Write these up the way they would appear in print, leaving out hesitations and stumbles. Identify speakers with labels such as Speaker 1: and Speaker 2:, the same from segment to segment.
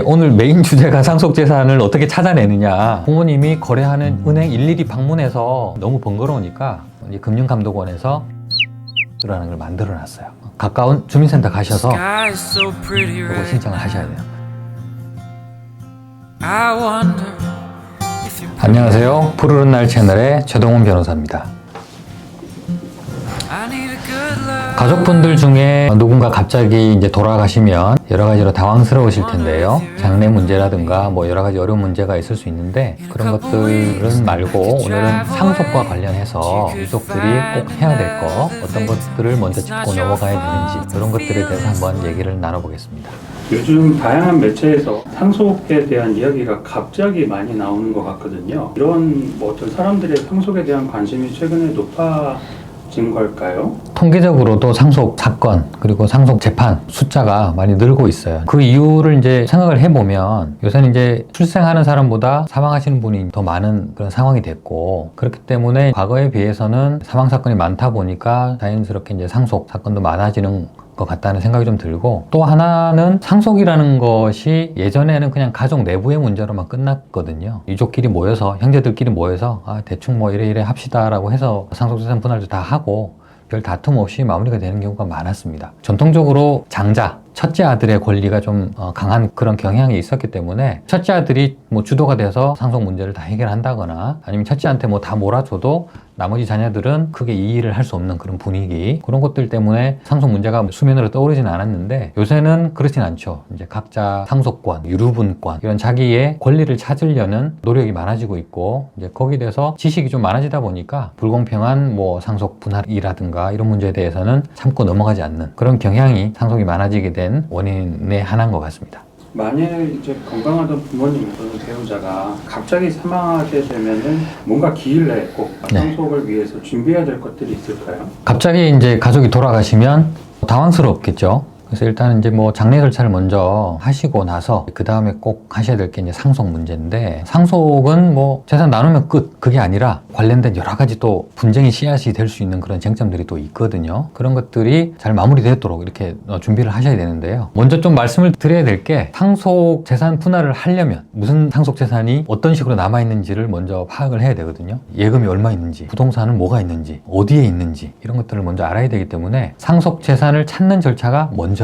Speaker 1: 오늘 메인 주제가 상속재산을 어떻게 찾아내느냐. 부모님이 거래하는 은행 일일이 방문해서 너무 번거로우니까 이제 금융감독원에서 라는 걸 만들어 놨어요. 가까운 주민센터 가셔서 이거 신청을 하셔야 돼요. 안녕하세요. 푸르른 날 채널의 최동훈 변호사입니다. 가족분들 중에 누군가 갑자기 이제 돌아가시면 여러 가지로 당황스러우실 텐데요. 장래 문제라든가 뭐 여러 가지 어려운 문제가 있을 수 있는데 그런 것들은 말고 오늘은 상속과 관련해서 유족들이 꼭 해야 될 거, 어떤 것들을 먼저 짚고 넘어가야 되는지 이런 것들에 대해서 한번 얘기를 나눠보겠습니다.
Speaker 2: 요즘 다양한 매체에서 상속에 대한 이야기가 갑자기 많이 나오는 것 같거든요. 이런 어떤 사람들의 상속에 대한 관심이 최근에 높아진 걸까요?
Speaker 1: 통계적으로도 상속 사건 그리고 상속 재판 숫자가 많이 늘고 있어요. 그 이유를 이제 생각을 해보면 요새는 이제 출생하는 사람보다 사망하시는 분이 더 많은 그런 상황이 됐고, 그렇기 때문에 과거에 비해서는 사망 사건이 많다 보니까 자연스럽게 이제 상속 사건도 많아지는 것 같다는 생각이 좀 들고, 또 하나는 상속이라는 것이 예전에는 그냥 가족 내부의 문제로만 끝났거든요. 유족끼리 모여서, 형제들끼리 모여서 대충 뭐 이래 합시다라고 해서 상속재산 분할도 다 하고 별 다툼 없이 마무리가 되는 경우가 많았습니다. 전통적으로 장자, 첫째 아들의 권리가 좀 강한 그런 경향이 있었기 때문에 첫째 아들이 뭐 주도가 돼서 상속 문제를 다 해결한다거나 아니면 첫째한테 뭐 다 몰아줘도 나머지 자녀들은 크게 이의를 할 수 없는 그런 분위기, 그런 것들 때문에 상속 문제가 수면으로 떠오르지는 않았는데 요새는 그렇진 않죠. 이제 각자 상속권, 유류분권 이런 자기의 권리를 찾으려는 노력이 많아지고 있고, 이제 거기에 대해서 지식이 좀 많아지다 보니까 불공평한 뭐 상속 분할이라든가 이런 문제에 대해서는 참고 넘어가지 않는 그런 경향이 상속이 많아지게 된 원인의 하나인 것 같습니다.
Speaker 2: 만약에 이제 건강하던 부모님 또는 배우자가 갑자기 사망하게 되면은 뭔가 기일 내에 꼭 상속을 위해서 준비해야 될 것들이 있을까요?
Speaker 1: 갑자기 이제 가족이 돌아가시면 당황스럽겠죠. 그래서 일단 이제 뭐 장례 절차를 먼저 하시고 나서 그 다음에 꼭 하셔야 될 게 이제 상속 문제인데, 상속은 뭐 재산 나누면 끝, 그게 아니라 관련된 여러 가지 또 분쟁의 씨앗이 될 수 있는 그런 쟁점들이 또 있거든요. 그런 것들이 잘 마무리되도록 이렇게 준비를 하셔야 되는데요. 먼저 좀 말씀을 드려야 될 게, 상속 재산 분할을 하려면 무슨 상속 재산이 어떤 식으로 남아 있는지를 먼저 파악을 해야 되거든요. 예금이 얼마 있는지, 부동산은 뭐가 있는지, 어디에 있는지 이런 것들을 먼저 알아야 되기 때문에 상속 재산을 찾는 절차가 먼저예요.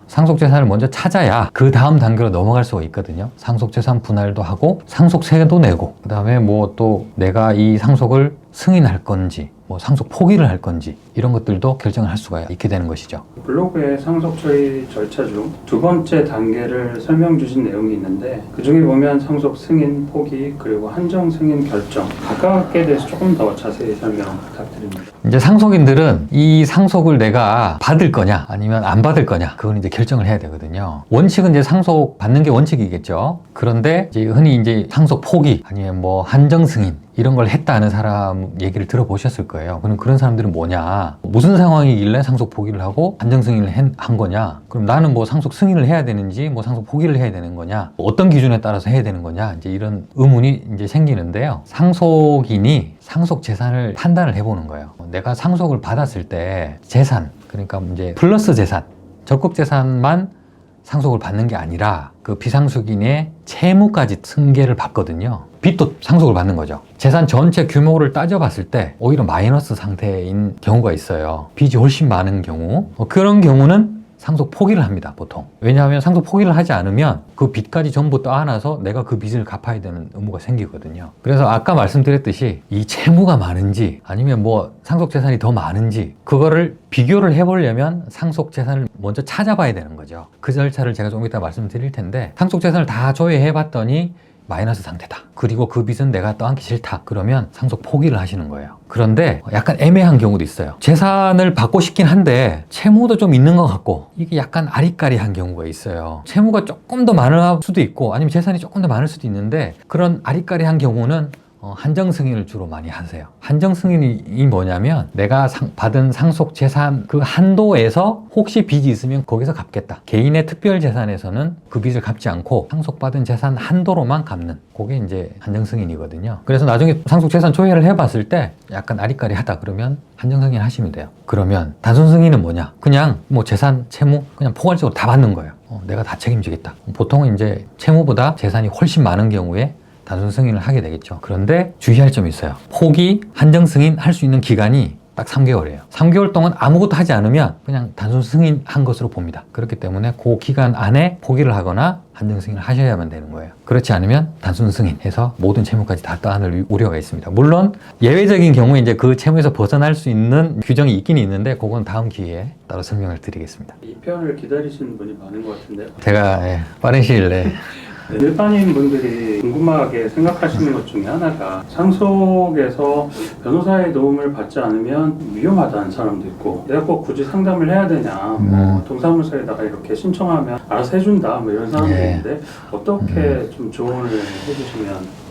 Speaker 1: 상속재산을 먼저 찾아야 그 다음 단계로 넘어갈 수가 있거든요. 상속재산 분할도 하고 상속세도 내고, 그 다음에 뭐 또 내가 이 상속을 승인할 건지 뭐 상속 포기를 할 건지 이런 것들도 결정을 할 수가 있게 되는 것이죠.
Speaker 2: 블로그에 상속 처리 절차 중 두 번째 단계를 설명 주신 내용이 있는데, 그 중에 보면 상속 승인, 포기, 그리고 한정 승인 결정, 각각에 대해서 조금 더 자세히 설명 부탁드립니다.
Speaker 1: 이제 상속인들은 이 상속을 내가 받을 거냐 아니면 안 받을 거냐, 그건 이제 결정을 해야 되거든요. 원칙은 이제 상속 받는 게 원칙이겠죠. 그런데 이제 흔히 이제 상속 포기 아니면 뭐 한정 승인 이런 걸 했다 하는 사람 얘기를 들어보셨을 거예요. 그럼 그런 사람들은 뭐냐, 무슨 상황이길래 상속 포기를 하고 한정 승인을 한 거냐, 그럼 나는 뭐 상속 승인을 해야 되는지 뭐 상속 포기를 해야 되는 거냐, 어떤 기준에 따라서 해야 되는 거냐, 이제 이런 의문이 이제 생기는데요. 상속인이 상속 재산을 판단을 해보는 거예요. 내가 상속을 받았을 때 재산, 그러니까 이제 플러스 재산, 적극 재산만 상속을 받는 게 아니라 그 비상속인의 채무까지 승계를 받거든요. 빚도 상속을 받는 거죠. 재산 전체 규모를 따져봤을 때 오히려 마이너스 상태인 경우가 있어요. 빚이 훨씬 많은 경우. 그런 경우는 상속 포기를 합니다, 보통. 왜냐하면 상속 포기를 하지 않으면 그 빚까지 전부 떠안아서 내가 그 빚을 갚아야 되는 의무가 생기거든요. 그래서 아까 말씀드렸듯이 이 채무가 많은지 아니면 뭐 상속 재산이 더 많은지 그거를 비교를 해보려면 상속 재산을 먼저 찾아봐야 되는 거죠. 그 절차를 제가 좀 이따 말씀드릴 텐데, 상속 재산을 다 조회해봤더니 마이너스 상태다, 그리고 그 빚은 내가 떠안기 싫다, 그러면 상속 포기를 하시는 거예요. 그런데 약간 애매한 경우도 있어요. 재산을 받고 싶긴 한데 채무도 좀 있는 것 같고, 이게 약간 아리까리한 경우가 있어요. 채무가 조금 더 많을 수도 있고 아니면 재산이 조금 더 많을 수도 있는데, 그런 아리까리한 경우는 한정 승인을 주로 많이 하세요. 한정 승인이 뭐냐면 내가 받은 상속 재산 그 한도에서 혹시 빚이 있으면 거기서 갚겠다. 개인의 특별 재산에서는 그 빚을 갚지 않고 상속받은 재산 한도로만 갚는 그게 이제 한정 승인이거든요. 그래서 나중에 상속 재산 조회를 해봤을 때 약간 아리까리하다 그러면 한정 승인 하시면 돼요. 그러면 단순 승인은 뭐냐? 그냥 뭐 재산, 채무 그냥 포괄적으로 다 받는 거예요. 내가 다 책임지겠다. 보통은 이제 채무보다 재산이 훨씬 많은 경우에 단순 승인을 하게 되겠죠. 그런데 주의할 점이 있어요. 포기, 한정 승인 할 수 있는 기간이 딱 3개월이에요. 3개월 동안 아무것도 하지 않으면 그냥 단순 승인한 것으로 봅니다. 그렇기 때문에 그 기간 안에 포기를 하거나 한정 승인을 하셔야만 되는 거예요. 그렇지 않으면 단순 승인해서 모든 채무까지 다 떠안을 우려가 있습니다. 물론 예외적인 경우에 이제 그 채무에서 벗어날 수 있는 규정이 있긴 있는데 그건 다음 기회에 따로 설명을 드리겠습니다.
Speaker 2: 이 편을 기다리시는 분이 많은 것 같은데요.
Speaker 1: 제가 빠른 시일 내에
Speaker 2: 일반인 분들이 궁금하게 생각하시는 것 중에 하나가 상속에서 변호사의 도움을 받지 않으면 위험하다는 사람도 있고 내가 꼭 굳이 상담을 해야 되냐 뭐 동사무소에다가 이렇게 신청하면 알아서 해준다 뭐 이런 사람도 있는데 어떻게 좀 조언을 해주시면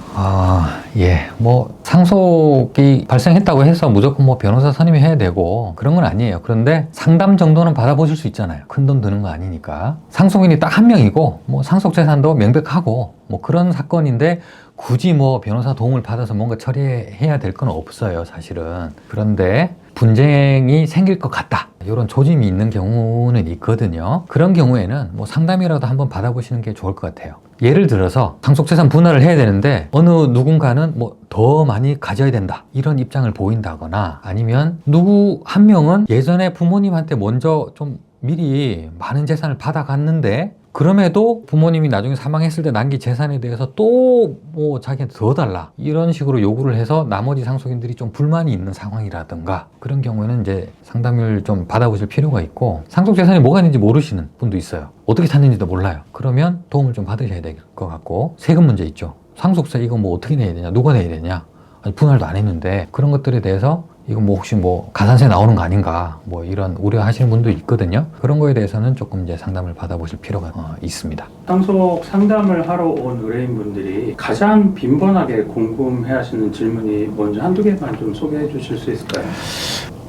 Speaker 1: 뭐 상속이 발생했다고 해서 무조건 뭐 변호사 선임해야 되고 그런 건 아니에요. 그런데 상담 정도는 받아보실 수 있잖아요. 큰 돈 드는 거 아니니까. 상속인이 딱 한 명이고 뭐 상속 재산도 명백하고 뭐 그런 사건인데 굳이 뭐 변호사 도움을 받아서 뭔가 처리해야 될 건 없어요, 사실은. 그런데 분쟁이 생길 것 같다. 이런 조짐이 있는 경우는 있거든요. 그런 경우에는 뭐 상담이라도 한번 받아보시는 게 좋을 것 같아요. 예를 들어서 상속재산 분할을 해야 되는데 어느 누군가는 뭐 더 많이 가져야 된다 이런 입장을 보인다거나 아니면 누구 한 명은 예전에 부모님한테 먼저 좀 미리 많은 재산을 받아갔는데 그럼에도 부모님이 나중에 사망했을 때 남긴 재산에 대해서 또 뭐 자기한테 더 달라 이런 식으로 요구를 해서 나머지 상속인들이 좀 불만이 있는 상황이라든가 그런 경우에는 이제 상담을 좀 받아보실 필요가 있고 상속 재산이 뭐가 있는지 모르시는 분도 있어요. 어떻게 샀는지도 몰라요. 그러면 도움을 좀 받으셔야 될 것 같고 세금 문제 있죠. 상속세 이거 뭐 어떻게 내야 되냐 누가 내야 되냐 아니, 분할도 안 했는데 그런 것들에 대해서 이거 뭐 혹시 뭐 가산세 나오는 거 아닌가 뭐 이런 우려하시는 분도 있거든요. 그런 거에 대해서는 조금 이제 상담을 받아보실 필요가 있습니다.
Speaker 2: 상속 상담을 하러 온 의뢰인분들이 가장 빈번하게 궁금해하시는 질문이 먼저 한두 개만 좀 소개해 주실 수 있을까요?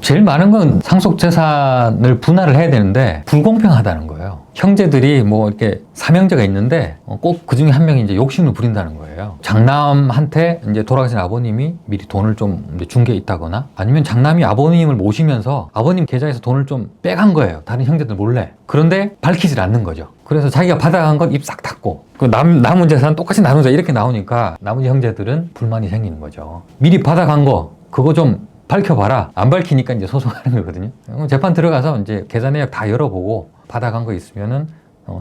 Speaker 1: 제일 많은 건 상속 재산을 분할을 해야 되는데 불공평하다는 거예요. 형제들이 뭐 이렇게 삼형제가 있는데 꼭 그 중에 한 명이 이제 욕심을 부린다는 거예요. 장남한테 이제 돌아가신 아버님이 미리 돈을 좀 준 게 있다거나 아니면 장남이 아버님을 모시면서 아버님 계좌에서 돈을 좀 빼간 거예요. 다른 형제들 몰래. 그런데 밝히질 않는 거죠. 그래서 자기가 받아간 건 입 싹 닫고 그 남은 재산 똑같이 나누자 이렇게 나오니까 나머지 형제들은 불만이 생기는 거죠. 미리 받아간 거 그거 좀 밝혀봐라. 안 밝히니까 이제 소송하는 거거든요. 재판 들어가서 이제 계좌 내역 다 열어보고 받아간 거 있으면은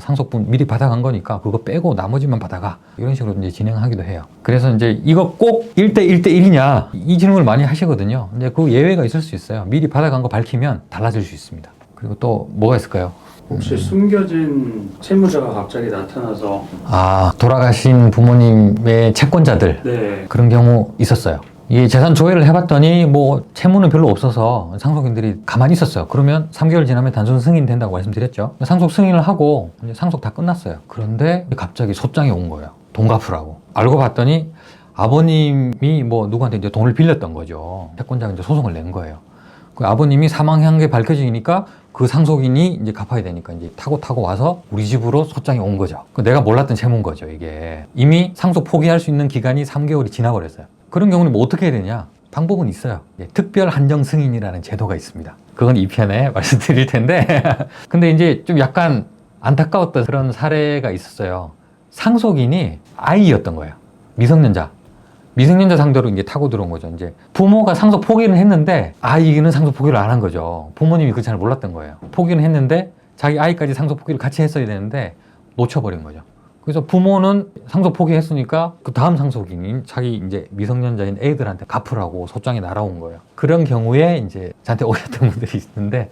Speaker 1: 상속분 미리 받아간 거니까 그거 빼고 나머지만 받아가. 이런 식으로 이제 진행하기도 해요. 그래서 이제 이거 꼭 1대1대1이냐 이 질문을 많이 하시거든요. 근데 그 예외가 있을 수 있어요. 미리 받아간 거 밝히면 달라질 수 있습니다. 그리고 또 뭐가 있을까요?
Speaker 2: 혹시 숨겨진 채무자가 갑자기 나타나서
Speaker 1: 돌아가신 부모님의 채권자들
Speaker 2: 네.
Speaker 1: 그런 경우 있었어요. 이 재산 조회를 해봤더니 뭐 채무는 별로 없어서 상속인들이 가만히 있었어요. 그러면 3개월 지나면 단순 승인 된다고 말씀드렸죠. 상속 승인을 하고 이제 상속 다 끝났어요. 그런데 갑자기 소장이 온 거예요. 돈 갚으라고. 알고 봤더니 아버님이 뭐 누구한테 이제 돈을 빌렸던 거죠. 채권자가 이제 소송을 낸 거예요. 그 아버님이 사망한 게 밝혀지니까 그 상속인이 이제 갚아야 되니까 이제 타고 와서 우리 집으로 소장이 온 거죠. 내가 몰랐던 채무인 거죠, 이게. 이미 상속 포기할 수 있는 기간이 3개월이 지나버렸어요. 그런 경우는 뭐 어떻게 해야 되냐? 방법은 있어요. 특별 한정 승인이라는 제도가 있습니다. 그건 2편에 말씀드릴 텐데. 근데 이제 좀 약간 안타까웠던 그런 사례가 있었어요. 상속인이 아이였던 거예요. 미성년자 상대로 이제 타고 들어온 거죠. 이제 부모가 상속 포기를 했는데 아이는 상속 포기를 안 한 거죠. 부모님이 그 잘 몰랐던 거예요. 포기는 했는데 자기 아이까지 상속 포기를 같이 했어야 되는데 놓쳐버린 거죠. 그래서 부모는 상속 포기했으니까 그 다음 상속인인 자기 이제 미성년자인 애들한테 갚으라고 소장이 날아온 거예요. 그런 경우에 이제 저한테 오셨던 분들이 있는데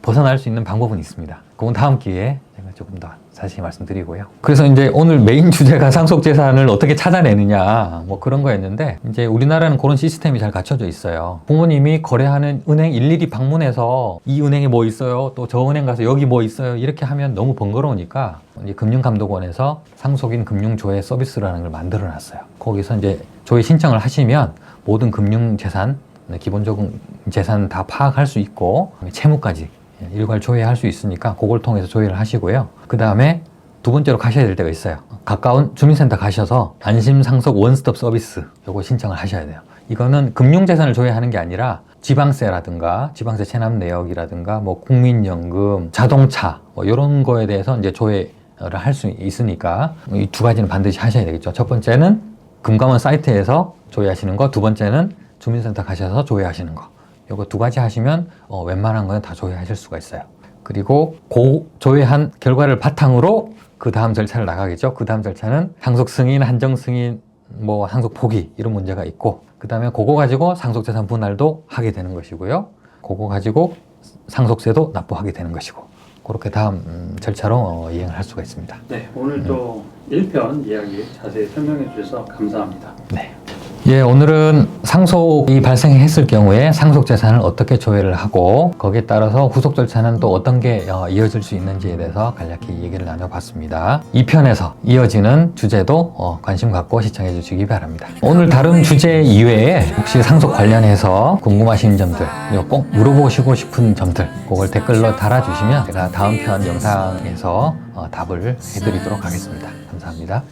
Speaker 1: 벗어날 수 있는 방법은 있습니다. 그건 다음 기회에 제가 조금 더 자세히 말씀드리고요. 그래서 이제 오늘 메인 주제가 상속재산을 어떻게 찾아내느냐 뭐 그런 거였는데, 이제 우리나라는 그런 시스템이 잘 갖춰져 있어요. 부모님이 거래하는 은행 일일이 방문해서 이 은행에 뭐 있어요, 또 저 은행 가서 여기 뭐 있어요, 이렇게 하면 너무 번거로우니까 이제 금융감독원에서 상속인 금융조회 서비스라는 걸 만들어 놨어요. 거기서 이제 조회 신청을 하시면 모든 금융재산, 기본적인 재산 다 파악할 수 있고 채무까지 일괄 조회할 수 있으니까 그걸 통해서 조회를 하시고요. 그 다음에 두 번째로 가셔야 될 때가 있어요. 가까운 주민센터 가셔서 안심상속 원스톱 서비스 요거 신청을 하셔야 돼요. 이거는 금융재산을 조회하는 게 아니라 지방세라든가 지방세 체납 내역이라든가 뭐 국민연금, 자동차 뭐 이런 거에 대해서 이제 조회를 할 수 있으니까 이 두 가지는 반드시 하셔야 되겠죠. 첫 번째는 금감원 사이트에서 조회하시는 거, 두 번째는 주민센터 가셔서 조회하시는 거. 요거 두 가지 하시면 웬만한 거는 다 조회하실 수가 있어요. 그리고 조회한 결과를 바탕으로 그 다음 절차를 나가겠죠. 그 다음 절차는 상속 승인, 한정 승인, 뭐 상속 포기 이런 문제가 있고, 그 다음에 그거 가지고 상속재산 분할도 하게 되는 것이고요. 그거 가지고 상속세도 납부하게 되는 것이고, 그렇게 다음 절차로 이행을 할 수가 있습니다.
Speaker 2: 네, 오늘 또 1편 이야기 자세히 설명해 주셔서 감사합니다.
Speaker 1: 네. 예, 오늘은 상속이 발생했을 경우에 상속재산을 어떻게 조회를 하고 거기에 따라서 후속 절차는 또 어떤 게 이어질 수 있는지에 대해서 간략히 얘기를 나눠봤습니다. 2편에서 이어지는 주제도 관심 갖고 시청해 주시기 바랍니다. 오늘 다룬 주제 이외에 혹시 상속 관련해서 궁금하신 점들, 꼭 물어보시고 싶은 점들 그걸 댓글로 달아주시면 제가 다음 편 영상에서 답을 해드리도록 하겠습니다. 감사합니다.